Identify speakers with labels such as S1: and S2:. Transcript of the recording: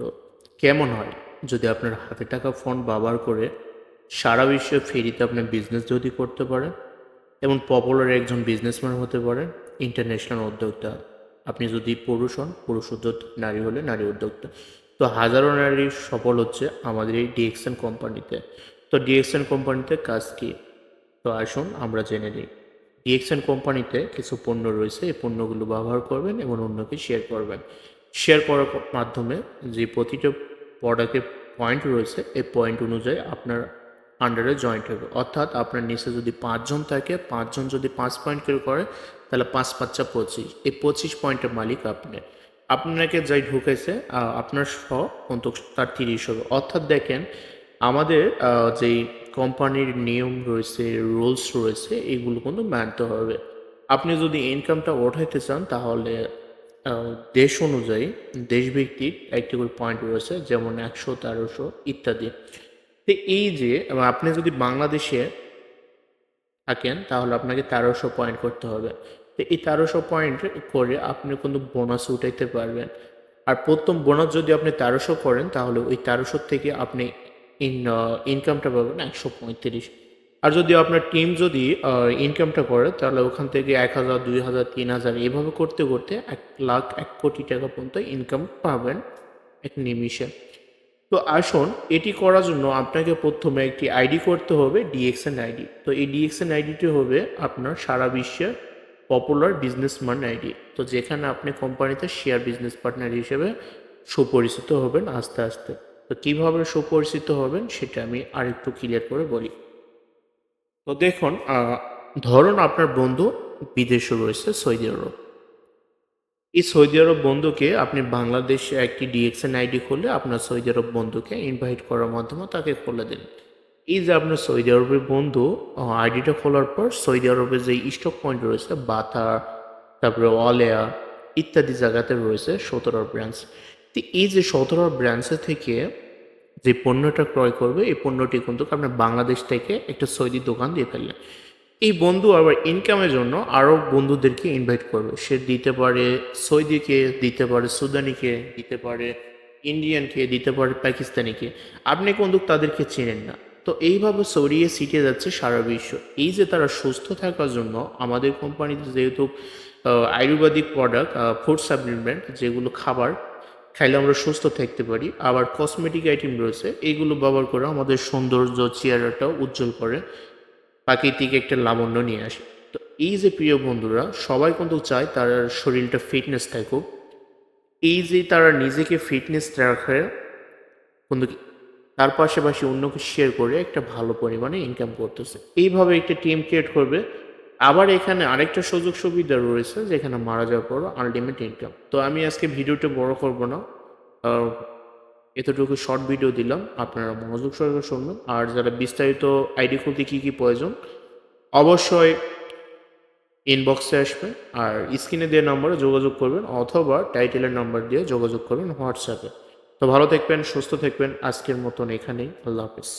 S1: তো কেমন হয় যদি আপনার হাতে টাকা ফন্ড ব্যবহার করে সারা বিশ্বে ফেরিতে আপনি বিজনেস যদি করতে পারেন এবং পপুলার একজন বিজনেসম্যান হতে পারেন, ইন্টারন্যাশনাল উদ্যোক্তা। আপনি যদি পুরুষ হন, পুরুষ উদ্যোক্তা, নারী হলে নারী উদ্যোক্তা। তো হাজারো নারী সফল হচ্ছে আমাদের এই ডিএক্সএন কোম্পানিতে। তো ডিএক্সএন কোম্পানিতে কাজ কি? তো আসুন আমরা জেনে নিই। ডিএক্সএন কোম্পানিতে কিছু পণ্য রয়েছে, এই পণ্যগুলো ব্যবহার করবেন এবং অন্যকে শেয়ার করবেন। শেয়ার করার মাধ্যমে যে প্রতিটা প্রোডাক্টের পয়েন্ট রয়েছে, এই পয়েন্ট অনুযায়ী আপনার আন্ডারে জয়েন্ট হবে। অর্থাৎ আপনার নিচে যদি ৫ জন থাকে, ৫ জন যদি ৫ পয়েন্ট করে করে, তাহলে ৫ × ৫ = ২৫। এই ২৫ পয়েন্টের মালিক আপনি। আপনাকে যাই ঢুকেছে আপনার সহ কিন্তু তার ৩০ হবে। অর্থাৎ দেখেন আমাদের যেই কোম্পানির নিয়ম রয়েছে, রুলস রয়েছে, এগুলো কিন্তু মানতে হবে। আপনি যদি ইনকামটা ওঠাইতে চান তাহলে দেশ অনুযায়ী দেশভিত্তিক একটি করে পয়েন্ট রয়েছে, যেমন ১০০, ১৩০০ ইত্যাদি। তো এই যে আপনি যদি বাংলাদেশে থাকেন তাহলে আপনাকে ১৩০০ পয়েন্ট করতে হবে। তো এই ১৩০০ পয়েন্ট করে আপনি কিন্তু বোনাস উঠাইতে পারবেন। আর প্রথম বোনাস যদি আপনি ১৩০০ করেন তাহলে ওই ১৩০০ থেকে আপনি ইনকামটা পাবেন ১৩৫। আর যদি আপনার টিম যদি ইনকামটা করে তাহলে ওখান থেকে ১০০০, ২০০০, ৩০০০ এভাবে করতে করতে ১,০০,০০০, ১,০০,০০,০০০ টাকা পর্যন্ত ইনকাম পাবেন এক নিমিষে। তো আসুন এটি করার জন্য আপনাকে প্রথমে একটি আইডি করতে হবে, ডিএক্সএন আইডি। তো এই ডিএক্সএন আইডিটি হবে আপনার সারা বিশ্বের পপুলার বিজনেসম্যান আইডি। তো যেখানে আপনি কোম্পানিতে শেয়ার বিজনেস পার্টনার হিসেবে সুপরিচিত হবেন আস্তে আস্তে। তো কীভাবে সুপরিচিত হবেন সেটা আমি আরেকটু ক্লিয়ার করে বলি। তো দেখুন ধরুন আপনার বন্ধু বিদেশে রয়েছে, সৌদি আরব। এই সৌদি আরব বন্ধুকে আপনি বাংলাদেশে একটি ডিএক্সএন আইডি খুলে আপনার সৌদি আরব বন্ধুকে ইনভাইট করার মাধ্যমে তাকে খুলে দিন। এই যে আপনার সৌদি আরবের বন্ধু আইডিটা খোলার পর সৌদি আরবের যে স্টক পয়েন্ট রয়েছে, বাতার, তারপরে ওয়ালেয়া ইত্যাদি জায়গাতে রয়েছে ১৭ ব্রাঞ্চ। তো এই যে ১৭ ব্রাঞ্চে থেকে যে পণ্যটা ক্রয় করবে, এই পণ্যটি কিন্তু আপনার বাংলাদেশ থেকে একটা সৌদি দোকান দিয়ে ফেললেন। এই বন্ধু আবার ইনকামের জন্য আরও বন্ধুদেরকে ইনভাইট করবে। সে দিতে পারে সৌদিকে, দিতে পারে সুদানিকে, দিতে পারে ইন্ডিয়ানকে, দিতে পারে পাকিস্তানিকে। আপনি কিন্তু তাদেরকে চেনেন না। তো এইভাবে ছড়িয়ে ছিটিয়ে যাচ্ছে সারা বিশ্ব। এই যে তারা সুস্থ থাকার জন্য আমাদের কোম্পানিতে যেহেতু আয়ুর্বেদিক প্রোডাক্ট, ফুড সাপ্লিমেন্ট, যেগুলো খাবার খাইলে আমরা সুস্থ থাকতে পারি, আবার কসমেটিক আইটেম রয়েছে, এইগুলো ব্যবহার করে আমাদের সৌন্দর্য চেহারাটাও উজ্জ্বল করে, প্রাকৃতিক একটা লাবণ্য নিয়ে আসে। তো এই যে প্রিয় বন্ধুরা, সবাই কিন্তু চায় তার শরীরটা ফিটনেস থাকুক। এই যে তারা নিজেকে ফিটনেস রাখে কিন্তু তার পাশাপাশি অন্যকে শেয়ার করে একটা ভালো পরিমাণে ইনকাম করতেছে। এইভাবে একটা টিম ক্রিয়েট করবে। আবার এখানে আরেকটা সুযোগ সুবিধা রয়েছে যেখানে মারা যাওয়ার পরও আল্টিমেট ইনকাম। তো আমি আজকে ভিডিওটা বড় করব না, এতটুকু শর্ট ভিডিও দিলাম, আপনারা মনোযোগ সহকারে শুনবেন। আর যারা বিস্তারিত আইডি খুলতে কী কী প্রয়োজন অবশ্যই ইনবক্সে আসবেন, আর স্ক্রিনে দেওয়া নম্বরে যোগাযোগ করবেন অথবা টাইটেলের নাম্বার দিয়ে যোগাযোগ করবেন হোয়াটসঅ্যাপে। তো ভালো থাকবেন, সুস্থ থাকবেন। আজকের মতন এখানেই, আল্লাহ হাফেজ।